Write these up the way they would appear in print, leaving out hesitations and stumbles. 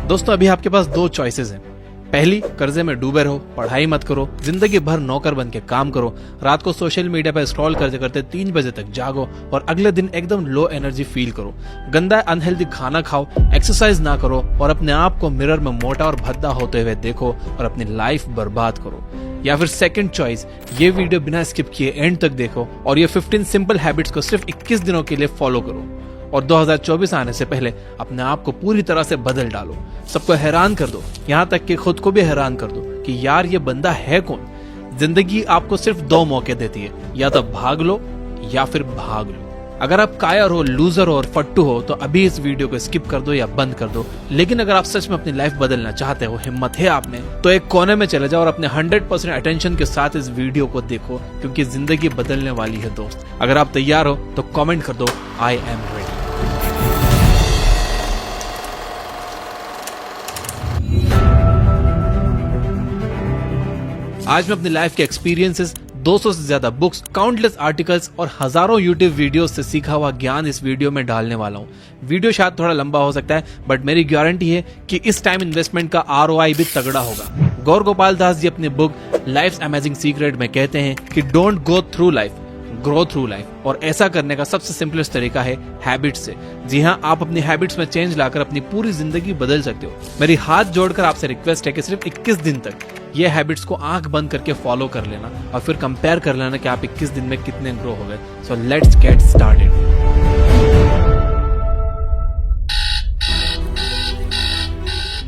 दोस्तों अभी आपके पास दो चॉइसेस हैं। पहली, कर्जे में डूबे रहो, पढ़ाई मत करो, जिंदगी भर नौकर बन के काम करो, रात को सोशल मीडिया पर स्क्रॉल करते करते 3 बजे तक जागो और अगले दिन एकदम लो एनर्जी फील करो, गंदा अनहेल्दी खाना खाओ, एक्सरसाइज ना करो और अपने आप को मिरर में मोटा और भद्दा होते हुए देखो और अपनी लाइफ बर्बाद करो। या फिर सेकंड चॉइस, ये वीडियो बिना स्किप किए एंड तक देखो और ये 15 सिंपल हैबिट्स को सिर्फ 21 दिनों के लिए फॉलो करो और 2024 आने से पहले अपने आप को पूरी तरह से बदल डालो। सबको हैरान कर दो, यहाँ तक कि खुद को भी हैरान कर दो कि यार ये बंदा है कौन। जिंदगी आपको सिर्फ 2 मौके देती है, या तो भाग लो या फिर भाग लो। अगर आप कायर हो, लूजर हो और फट्टू हो तो अभी इस वीडियो को स्किप कर दो या बंद कर दो। लेकिन अगर आप सच में अपनी लाइफ बदलना चाहते हो, हिम्मत है आप में, तो एक कोने में चले जाओ और अपने 100% अटेंशन के साथ इस वीडियो को देखो, क्योंकि जिंदगी बदलने वाली है दोस्त। अगर आप तैयार हो तो कमेंट कर दो, आई एम रेडी। आज मैं अपनी लाइफ के एक्सपीरियंसेस, 200 से ज्यादा बुक्स, काउंटलेस आर्टिकल्स और हजारों यूट्यूब वीडियोस से सीखा हुआ ज्ञान इस वीडियो में डालने वाला हूँ। वीडियो शायद थोड़ा लंबा हो सकता है, बट मेरी गारंटी है कि इस टाइम इन्वेस्टमेंट का ROI भी तगड़ा होगा। गौर गोपाल दास जी अपनी बुक लाइफ्स अमेजिंग सीक्रेट में कहते हैं कि don't go through life, grow through life. और ऐसा करने का सबसे सिंपलेस्ट तरीका है हैबिट्स से। जी हाँ, आप अपनी हैबिट्स में चेंज लाकर अपनी पूरी जिंदगी बदल सकते हो। मेरी हाथ जोड़कर आपसे रिक्वेस्ट है कि सिर्फ 21 दिन तक ये हैबिट्स को आंख बंद करके फॉलो कर लेना और फिर कंपेयर कर लेना कि आप 21 दिन में कितने ग्रो हो गए। So let's get started.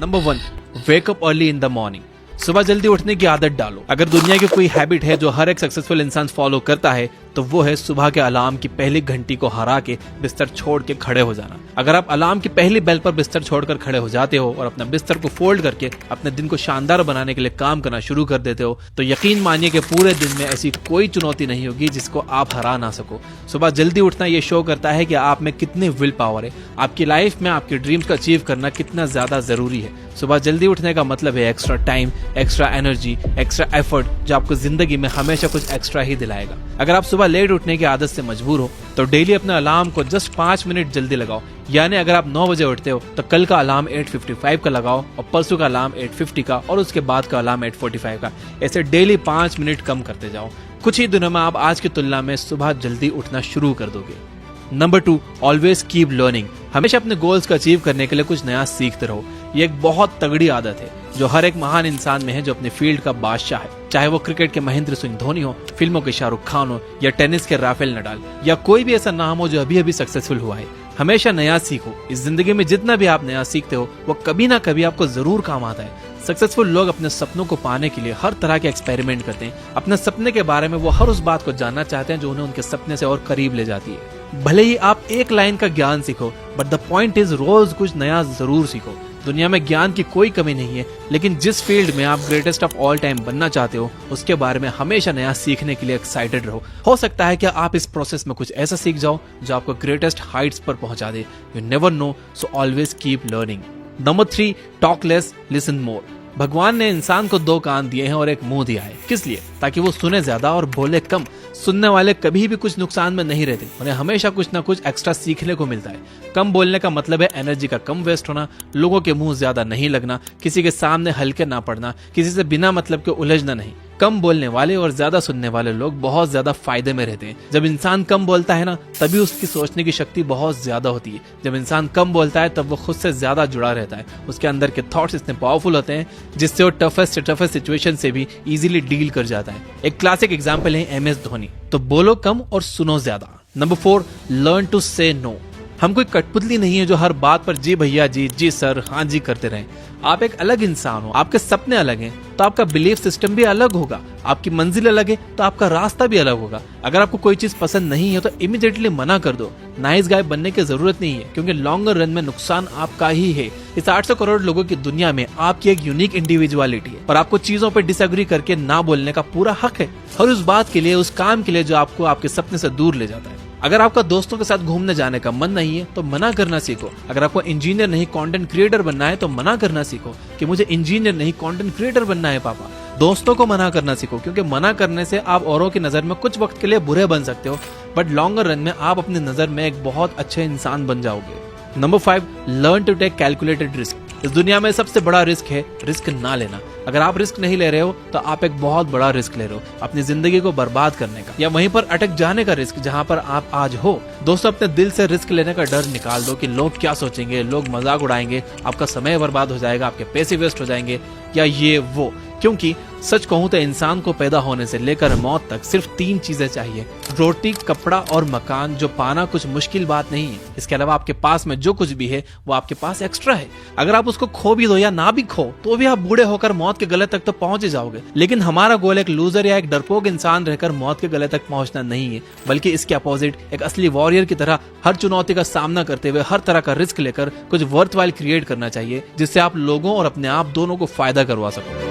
Number 1, wake up early in the morning. सुबह जल्दी उठने की आदत डालो। अगर दुनिया की कोई हैबिट है जो हर एक सक्सेसफुल इंसान फॉलो करता है तो वो है सुबह के अलार्म की पहली घंटी को हरा के बिस्तर छोड़ के खड़े हो जाना। अगर आप अलार्म की पहली बेल पर बिस्तर छोड़कर खड़े हो जाते हो और अपना बिस्तर को फोल्ड करके अपने दिन को शानदार बनाने के लिए काम करना शुरू कर देते हो तो यकीन मानिए कि पूरे दिन में ऐसी कोई चुनौती नहीं होगी जिसको आप हरा ना सको। सुबह जल्दी उठना ये शो करता है कि आप में कितनी विल पावर है, आपकी लाइफ में आपके ड्रीम्स को अचीव करना कितना ज्यादा जरूरी है। सुबह जल्दी उठने का मतलब है extra time, extra energy, extra effort, जो आपको जिंदगी में हमेशा कुछ एक्स्ट्रा ही दिलाएगा। अगर आप सुबह लेट उठने की आदत से मजबूर हो तो डेली अपने अलार्म को जस्ट 5 मिनट जल्दी लगाओ। यानी अगर आप 9 बजे उठते हो तो कल का अलार्म 8:55 का लगाओ और परसों का अलार्म 8:50 का और उसके बाद का अलार्म 8:45 का। ऐसे डेली 5 मिनट कम करते जाओ। कुछ ही दिनों में आप आज की तुलना में सुबह जल्दी उठना शुरू कर दोगे। Number 2, always keep learning. हमेशा अपने गोल्स को अचीव करने के लिए कुछ नया सीखते रहो। ये एक बहुत तगड़ी आदत है जो हर एक महान इंसान में है जो अपने फील्ड का बादशाह है। चाहे वो क्रिकेट के महेंद्र सिंह धोनी हो, फिल्मों के शाहरुख खान हो या टेनिस के राफेल नडाल या कोई भी ऐसा नाम हो जो अभी अभी सक्सेसफुल हुआ है। हमेशा नया सीखो। इस जिंदगी में जितना भी आप नया सीखते हो वो कभी ना कभी आपको जरूर काम आता है। सक्सेसफुल लोग अपने सपनों को पाने के लिए हर तरह के एक्सपेरिमेंट करते हैं। अपने सपने के बारे में वो हर उस बात को जानना चाहते हैं जो उन्हें उनके सपने से और करीब ले जाती है। भले ही आप एक लाइन का ज्ञान सीखो, but the point is rose कुछ नया जरूर सीखो। दुनिया में ज्ञान की कोई कमी नहीं है, लेकिन जिस फील्ड में आप ग्रेटेस्ट ऑफ ऑल टाइम बनना चाहते हो उसके बारे में हमेशा नया सीखने के लिए एक्साइटेड रहो। हो सकता है कि आप इस प्रोसेस में कुछ ऐसा सीख जाओ जो आपको ग्रेटेस्ट हाइट्स पर पहुंचा दे। You never know, so always keep learning. नंबर 3, टॉक लेस, लिसन मोर। भगवान ने इंसान को 2 कान दिए हैं और एक मुंह दिया है। किस लिए? ताकि वो सुने ज्यादा और बोले कम। सुनने वाले कभी भी कुछ नुकसान में नहीं रहते, उन्हें हमेशा कुछ ना कुछ एक्स्ट्रा सीखने को मिलता है। कम बोलने का मतलब है एनर्जी का कम वेस्ट होना, लोगों के मुंह ज्यादा नहीं लगना, किसी के सामने हल्के ना पड़ना, किसी से बिना मतलब के उलझना नहीं। कम बोलने वाले और ज्यादा सुनने वाले लोग बहुत ज्यादा फायदे में रहते हैं। जब इंसान कम बोलता है ना, तभी उसकी सोचने की शक्ति बहुत ज्यादा होती है। जब इंसान कम बोलता है तब वो खुद से ज्यादा जुड़ा रहता है। उसके अंदर के थॉट्स इतने पावरफुल होते हैं जिससे वो टफेस्ट सिचुएशन से भी इजीली डील कर जाता है। एक क्लासिक एग्जांपल है MS धोनी। तो बोलो कम और सुनो ज्यादा। नंबर 4, लर्न टू से नो। हम कोई कठपुतली नहीं है जो हर बात पर जी भैया जी, जी सर, हाँ जी करते रहें। आप एक अलग इंसान हो, आपके सपने अलग हैं तो आपका बिलीफ सिस्टम भी अलग होगा। आपकी मंजिल अलग है तो आपका रास्ता भी अलग होगा। अगर आपको कोई चीज पसंद नहीं है तो इमीडिएटली मना कर दो। नाइस गाय बनने की जरूरत नहीं है, क्योंकि लॉन्गर रन में नुकसान आपका ही है। इस 800 करोड़ लोगों की दुनिया में आपकी एक यूनिक इंडिविजुअलिटी है और आपको चीजों पर डिसएग्री करके ना बोलने का पूरा हक है। हर उस बात के लिए, उस काम के लिए जो आपको आपके सपने से दूर ले जाता है। अगर आपका दोस्तों के साथ घूमने जाने का मन नहीं है तो मना करना सीखो। अगर आपको इंजीनियर नहीं कंटेंट क्रिएटर बनना है तो मना करना सीखो कि मुझे इंजीनियर नहीं कंटेंट क्रिएटर बनना है पापा। दोस्तों को मना करना सीखो, क्योंकि मना करने से आप औरों की नजर में कुछ वक्त के लिए बुरे बन सकते हो, बट लॉन्गर रन में आप अपनी नजर में एक बहुत अच्छे इंसान बन जाओगे। Number 5, learn to take calculated risk. इस दुनिया में सबसे बड़ा रिस्क है रिस्क ना लेना। अगर आप रिस्क नहीं ले रहे हो तो आप एक बहुत बड़ा रिस्क ले रहे हो, अपनी जिंदगी को बर्बाद करने का या वहीं पर अटक जाने का रिस्क जहां पर आप आज हो। दोस्तों, अपने दिल से रिस्क लेने का डर निकाल दो कि लोग क्या सोचेंगे, लोग मजाक उड़ाएंगे, आपका समय बर्बाद हो जाएगा, आपके पैसे वेस्ट हो जाएंगे या ये वो। क्योंकि सच कहूं तो इंसान को पैदा होने से लेकर मौत तक सिर्फ 3 चीजें चाहिए, रोटी, कपड़ा और मकान, जो पाना कुछ मुश्किल बात नहीं है। इसके अलावा आपके पास में जो कुछ भी है वो आपके पास एक्स्ट्रा है। अगर आप उसको खो भी दो या ना भी खो तो भी आप बूढ़े होकर मौत के गले तक तो पहुंच ही जाओगे। लेकिन हमारा गोल एक लूजर या एक डरपोक इंसान रहकर मौत के गले तक पहुंचना नहीं है, बल्कि इसके अपोजिट एक असली वॉरियर की तरह हर चुनौती का सामना करते हुए हर तरह का रिस्क लेकर कुछ वर्थवाइल क्रिएट करना चाहिए, जिससे आप लोगों और अपने आप दोनों को फायदा करवा सको।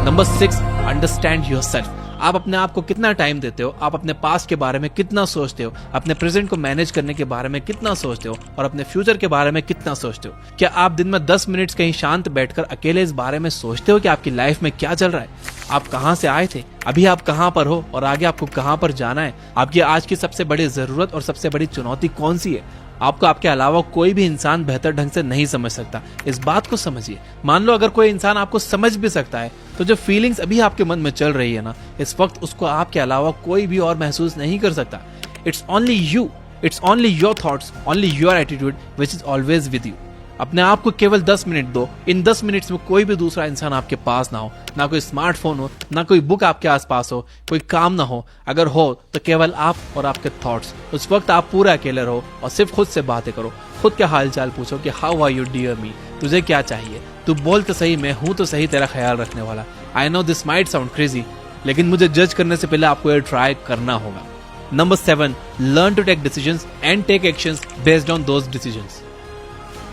Number 6, understand yourself. आप अपने आप को कितना टाइम देते हो, आप अपने पास्ट के बारे में कितना सोचते हो, अपने प्रेजेंट को मैनेज करने के बारे में कितना सोचते हो और अपने फ्यूचर के बारे में कितना सोचते हो। क्या आप दिन में 10 मिनट कहीं शांत बैठकर अकेले इस बारे में सोचते हो कि आपकी लाइफ में क्या चल रहा है, आप कहां से आए थे, अभी आप कहां पर हो और आगे आपको कहां पर जाना है, आपकी आज की सबसे बड़ी जरूरत और सबसे बड़ी चुनौती कौन सी है। आपको आपके अलावा कोई भी इंसान बेहतर ढंग से नहीं समझ सकता, इस बात को समझिए। मान लो अगर कोई इंसान आपको समझ भी सकता है तो जो फीलिंग्स अभी आपके मन में चल रही है ना, इस वक्त उसको आपके अलावा कोई भी और महसूस नहीं कर सकता। It's only you, it's only your thoughts, only your attitude which is always with you. अपने आप को केवल 10 मिनट दो। इन 10 मिनट्स में कोई भी दूसरा इंसान आपके पास ना हो, ना कोई स्मार्टफोन हो, ना कोई बुक आपके आसपास हो, कोई काम ना हो। अगर हो तो केवल आप और आपके थॉट्स। उस वक्त आप पूरा अकेले रहो और सिर्फ खुद से बातें करो। खुद का हाल चाल पूछो कि हाउ आर यू डियर मी, तुझे क्या चाहिए, तू बोल तो सही, मैं हूं तो सही तेरा ख्याल रखने वाला। I know this might sound crazy, लेकिन मुझे जज करने से पहले आपको ये ट्राई करना होगा। Number 7, learn to take decisions and take actions based on those decisions.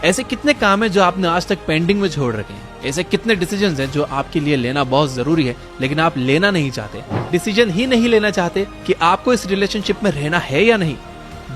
ऐसे कितने काम हैं जो आपने आज तक पेंडिंग में छोड़ रखे हैं? ऐसे कितने डिसीजंस हैं जो आपके लिए लेना बहुत जरूरी है लेकिन आप लेना नहीं चाहते? डिसीजन ही नहीं लेना चाहते कि आपको इस रिलेशनशिप में रहना है या नहीं।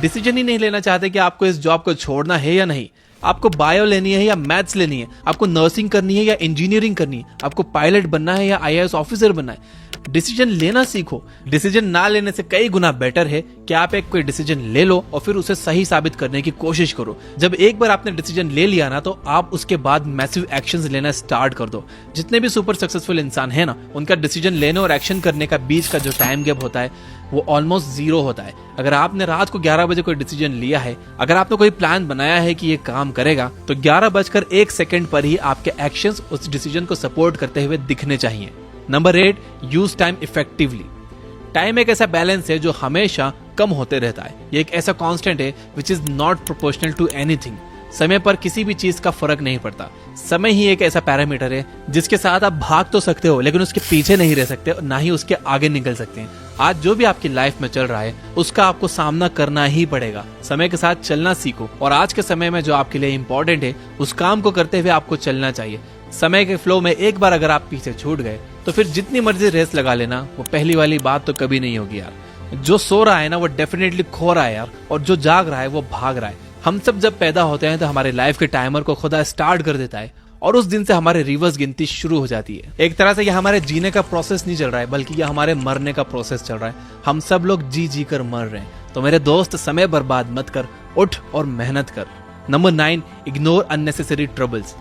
डिसीजन ही नहीं लेना चाहते कि आपको इस जॉब को छोड़ना है या नहीं। आपको बायो लेनी है या मैथ्स लेनी है, आपको नर्सिंग करनी है या इंजीनियरिंग करनी है, आपको पायलट बनना है या IAS ऑफिसर बनना है। डिसीजन लेना सीखो। डिसीजन ना लेने से कई गुना बेटर है कि आप एक कोई डिसीजन ले लो और फिर उसे सही साबित करने की कोशिश करो। जब एक बार आपने डिसीजन ले लिया ना, तो आप उसके बाद मैसिव एक्शंस लेना स्टार्ट कर दो। जितने भी सुपर सक्सेसफुल इंसान है ना, उनका डिसीजन लेने और एक्शन करने का बीच का जो टाइम गैप होता है वो ऑलमोस्ट 0 होता है। अगर आपने रात को 11 बजे कोई डिसीजन लिया है, अगर आपने कोई प्लान बनाया है कि ये काम करेगा, तो 11:01 पर ही आपके एक्शंस उस डिसीजन को सपोर्ट करते हुए दिखने चाहिए। Number 8, use time effectively. Time एक ऐसा बैलेंस है जो हमेशा कम होते रहता है। ये एक ऐसा कांस्टेंट है which is not proportional to anything. समय पर किसी भी चीज का फर्क नहीं पड़ता। समय ही एक ऐसा पैरामीटर है जिसके साथ आप भाग तो सकते हो लेकिन उसके पीछे नहीं रह सकते और ना ही उसके आगे निकल सकते हैं। आज जो भी आपकी लाइफ में चल रहा है उसका आपको सामना करना ही पड़ेगा। समय के साथ चलना सीखो और आज के समय में जो आपके लिए इंपॉर्टेंट है उस काम को करते हुए आपको चलना चाहिए। समय के फ्लो में एक बार अगर आप पीछे छूट गए तो फिर जितनी मर्जी रेस लगा लेना, वो पहली वाली बात तो कभी नहीं होगी यार। जो सो रहा है ना वो डेफिनेटली खो रहा है यार, और जो जाग रहा है वो भाग रहा है। हम सब जब पैदा होते हैं तो हमारे लाइफ के टाइमर को खुदा स्टार्ट कर देता है और उस दिन से हमारे रिवर्स गिनती शुरू हो जाती है। एक तरह से ये हमारे जीने का प्रोसेस नहीं चल रहा है बल्कि ये हमारे मरने का प्रोसेस चल रहा है। हम सब लोग जी जी कर मर रहे हैं। तो मेरे दोस्त, समय बर्बाद मत कर, उठ और मेहनत कर। Number 9, ignore unnecessary troubles.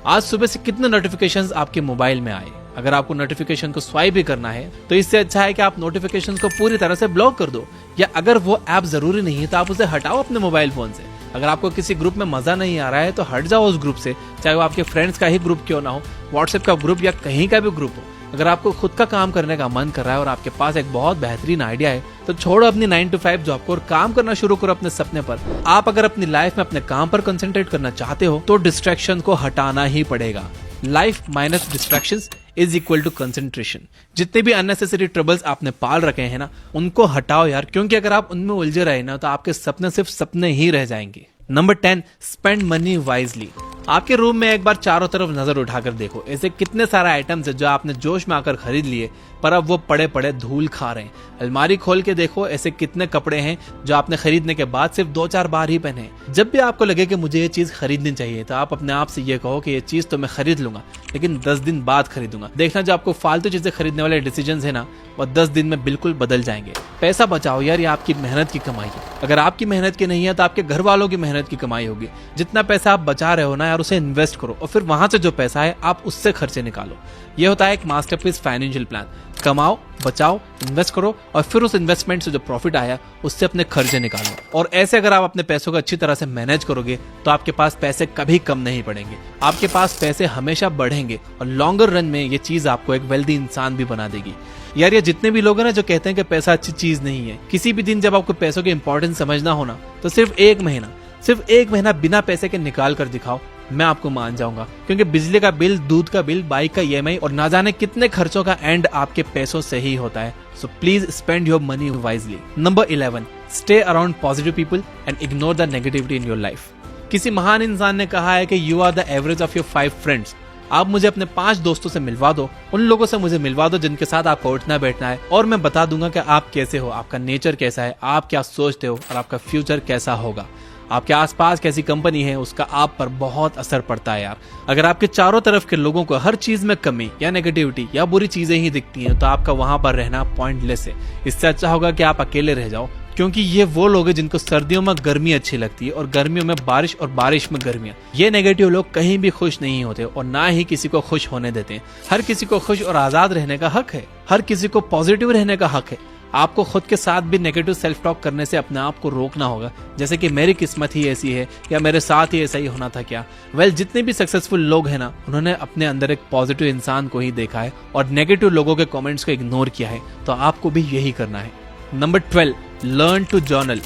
आज सुबह से कितने नोटिफिकेशंस आपके मोबाइल में आए? अगर आपको नोटिफिकेशन को स्वाइप भी करना है तो इससे अच्छा है कि आप नोटिफिकेशंस को पूरी तरह से ब्लॉक कर दो, या अगर वो ऐप जरूरी नहीं है तो आप उसे हटाओ अपने मोबाइल फोन से। अगर आपको किसी ग्रुप में मजा नहीं आ रहा है तो हट जाओ उस ग्रुप से, चाहे वो आपके फ्रेंड्स का ही ग्रुप क्यों ना हो, व्हाट्सएप का ग्रुप या कहीं का भी ग्रुप हो। अगर आपको खुद का काम करने का मन कर रहा है और आपके पास एक बहुत बेहतरीन आइडिया है तो छोड़ो अपनी 9 to 5 जॉब को और काम करना शुरू करो अपने सपने पर। आप अगर अपनी लाइफ में अपने काम पर कंसंट्रेट करना चाहते हो तो डिस्ट्रैक्शन को हटाना ही पड़ेगा। Life minus distractions is equal to concentration. जितने भी अननेसेसरी ट्रबल्स आपने पाल रखे हैं ना, उनको हटाओ यार, क्योंकि अगर आप उनमें उलझे रहे ना तो आपके सपने सिर्फ सपने ही रह जाएंगे। Number 10, spend money wisely. आपके रूम में एक बार चारों तरफ नजर उठाकर देखो, ऐसे कितने सारे आइटम्स है जो आपने जोश में आकर खरीद लिए पर अब वो पड़े पड़े धूल खा रहे हैं। अलमारी खोल के देखो, ऐसे कितने कपड़े हैं जो आपने खरीदने के बाद सिर्फ 2-4 बार ही पहने। जब भी आपको लगे कि मुझे ये चीज खरीदनी चाहिए तो आप अपने आप से ये कहो कि ये चीज तो मैं खरीद लूंगा, लेकिन 10 दिन बाद खरीदूंगा। देखना जो आपको फालतू चीजें खरीदने वाले डिसीजन है ना, वो 10 दिन में बिल्कुल बदल जाएंगे। पैसा बचाओ यार, ये आपकी मेहनत की कमाई है। अगर आपकी मेहनत की नहीं है तो आपके घर वालों की मेहनत की कमाई होगी। जितना पैसा आप बचा रहे हो ना यार, उसे इन्वेस्ट करो और फिर वहां से जो पैसा है आप उससे खर्चे निकालो। ये होता है एक मास्टरपीस फाइनेंशियल प्लान। कमाओ, बचाओ, इन्वेस्ट करो और फिर उस इन्वेस्टमेंट से जो प्रॉफिट आया उससे अपने खर्चे निकालो। और ऐसे अगर आप अपने पैसों को अच्छी तरह से मैनेज करोगे तो आपके पास पैसे कभी कम नहीं पड़ेंगे, आपके पास पैसे हमेशा बढ़ेंगे और लॉन्गर रन में ये चीज आपको एक वेल्दी इंसान भी बना देगी। यार ये जितने भी लोग हैं ना जो कहते हैं कि पैसा अच्छी चीज नहीं है, किसी भी दिन जब आपको पैसों की इंपॉर्टेंस समझना हो ना तो सिर्फ एक महीना बिना पैसे के निकाल कर दिखाओ, मैं आपको मान जाऊंगा। क्योंकि बिजली का बिल, दूध का बिल, बाइक का EMI और ना जाने कितने खर्चों का एंड आपके पैसों से ही होता है। So please spend your money wisely. Number 11, stay around positive people and ignore the negativity in your life. किसी महान इंसान ने कहा है कि you are the average of your 5 friends. आप मुझे अपने 5 दोस्तों से मिलवा दो, उन लोगों से मुझे मिलवा दो जिनके साथ आपको उठना बैठना है, और मैं बता दूंगा कि आप कैसे हो, आपका नेचर कैसा है, आप क्या सोचते हो और आपका फ्यूचर कैसा होगा। आपके आसपास कैसी कंपनी है उसका आप पर बहुत असर पड़ता है यार। अगर आपके चारों तरफ के लोगों को हर चीज में कमी या नेगेटिविटी या बुरी चीजें ही दिखती हैं तो आपका वहां पर रहना पॉइंटलेस है। इससे अच्छा होगा कि आप अकेले रह जाओ, क्योंकि ये वो लोग हैं जिनको सर्दियों में गर्मी अच्छी लगती है और गर्मियों में बारिश और बारिश में गर्मियां। ये नेगेटिव लोग कहीं भी खुश नहीं होते और ना ही किसी को खुश होने देते हैं। हर किसी को खुश और आजाद रहने का हक है, हर किसी को पॉजिटिव रहने का हक है। आपको खुद के साथ भी नेगेटिव सेल्फ टॉक करने से अपने आप को रोकना होगा, जैसे कि मेरी किस्मत ही ऐसी है या मेरे साथ ही ऐसा ही होना था क्या। जितने भी सक्सेसफुल लोग हैं ना, उन्होंने अपने अंदर एक पॉजिटिव इंसान को ही देखा है और नेगेटिव लोगों के कमेंट्स को इग्नोर किया है। तो आपको भी यही करना है। Number 12, learn to journal.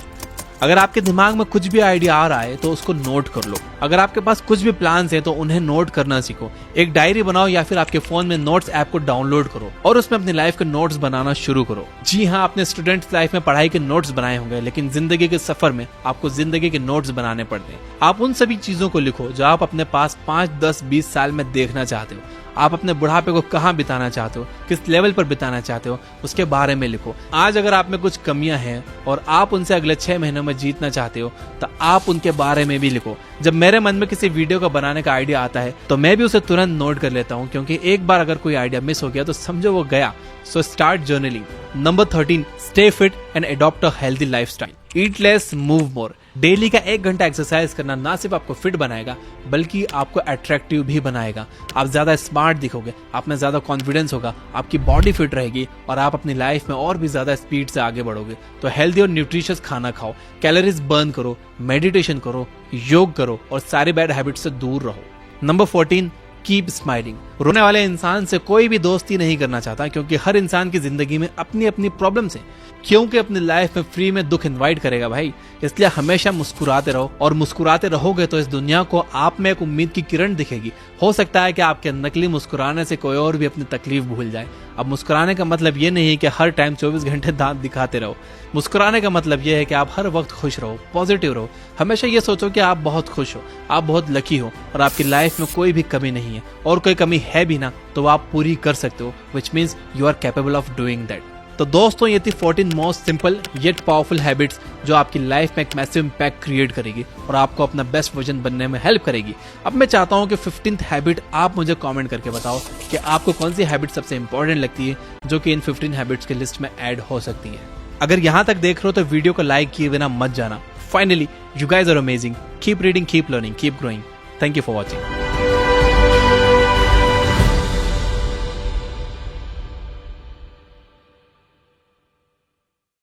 अगर आपके दिमाग में कुछ भी आइडिया आ रहा है तो उसको नोट कर लो। अगर आपके पास कुछ भी प्लान्स हैं तो उन्हें नोट करना सीखो। एक डायरी बनाओ या फिर आपके फोन में नोट्स ऐप को डाउनलोड करो और उसमें अपनी लाइफ के नोट्स बनाना शुरू करो। जी हाँ, आपने स्टूडेंट्स लाइफ में पढ़ाई के नोट्स बनाए होंगे, लेकिन जिंदगी के सफर में आपको जिंदगी के नोट्स बनाने पड़ते हैं। आप उन सभी चीजों को लिखो जो आप अपने पास 5, 10, 20 साल में देखना चाहते हो। आप अपने बुढ़ापे को कहाँ बिताना चाहते हो, किस लेवल पर बिताना चाहते हो, उसके बारे में लिखो। आज अगर आप में कुछ कमियां हैं और आप उनसे अगले 6 महीनों में जीतना चाहते हो तो आप उनके बारे में भी लिखो। जब मेरे मन में किसी वीडियो को बनाने का आइडिया आता है तो मैं भी उसे तुरंत नोट कर लेता हूँ, क्योंकि एक बार अगर कोई आइडिया मिस हो गया तो समझो वो गया। So start journaling. Number 13, stay fit and adopt a healthy lifestyle. Eat less, move more. Daily का 1 घंटा एक्सरसाइज करना ना सिर्फ आपको फिट बनाएगा बल्कि आपको अट्रैक्टिव भी बनाएगा। आप ज्यादा स्मार्ट दिखोगे, आप में ज्यादा कॉन्फिडेंस होगा, आपकी बॉडी फिट रहेगी और आप अपनी लाइफ में और भी ज्यादा स्पीड से आगे बढ़ोगे। तो हेल्दी और न्यूट्रिशियस खाना खाओ, कैलोरीज बर्न करो, मेडिटेशन करो, योग करो और सारी बैड हैबिट से दूर रहो। Number 14, keep smiling. रोने वाले इंसान से कोई भी दोस्ती नहीं करना चाहता, क्योंकि हर इंसान की जिंदगी में अपनी अपनी प्रॉब्लम्स हैं। क्योंकि अपनी लाइफ में फ्री में दुख इनवाइट करेगा भाई। इसलिए हमेशा मुस्कुराते रहो और मुस्कुराते रहोगे तो इस दुनिया को आप में एक उम्मीद की किरण दिखेगी। हो सकता है कि आपके नकली मुस्कुराने से कोई और भी अपनी तकलीफ भूल जाए। अब मुस्कुराने का मतलब ये नहीं है कि हर टाइम 24 घंटे दांत दिखाते रहो। मुस्कुराने का मतलब ये है कि आप हर वक्त खुश रहो, पॉजिटिव रहो। हमेशा ये सोचो कि आप बहुत खुश हो, आप बहुत लकी हो और आपकी लाइफ में कोई भी कमी नहीं है, और कोई कमी है भी ना तो आप पूरी कर सकते हो, which means you are capable of doing that. तो दोस्तों, ये थी 14 most simple yet powerful habits जो आपकी लाइफ में एक मैसिव इम्पैक्ट क्रिएट करेगी और आपको अपना बेस्ट वर्जन बनने में हेल्प करेगी। अब मैं चाहता हूं कि 15th हैबिट आप मुझे कमेंट करके बताओ कि आपको कौन सी हैबिट सबसे इंपॉर्टेंट लगती है जो कि इन 15 हैबिट्स की लिस्ट में ऐड हो सकती है। अगर यहां तक देख रहे हो तो वीडियो को लाइक किए बिना मत जाना। Finally, you guys are amazing. Keep reading, keep learning, keep growing. Thank you for watching.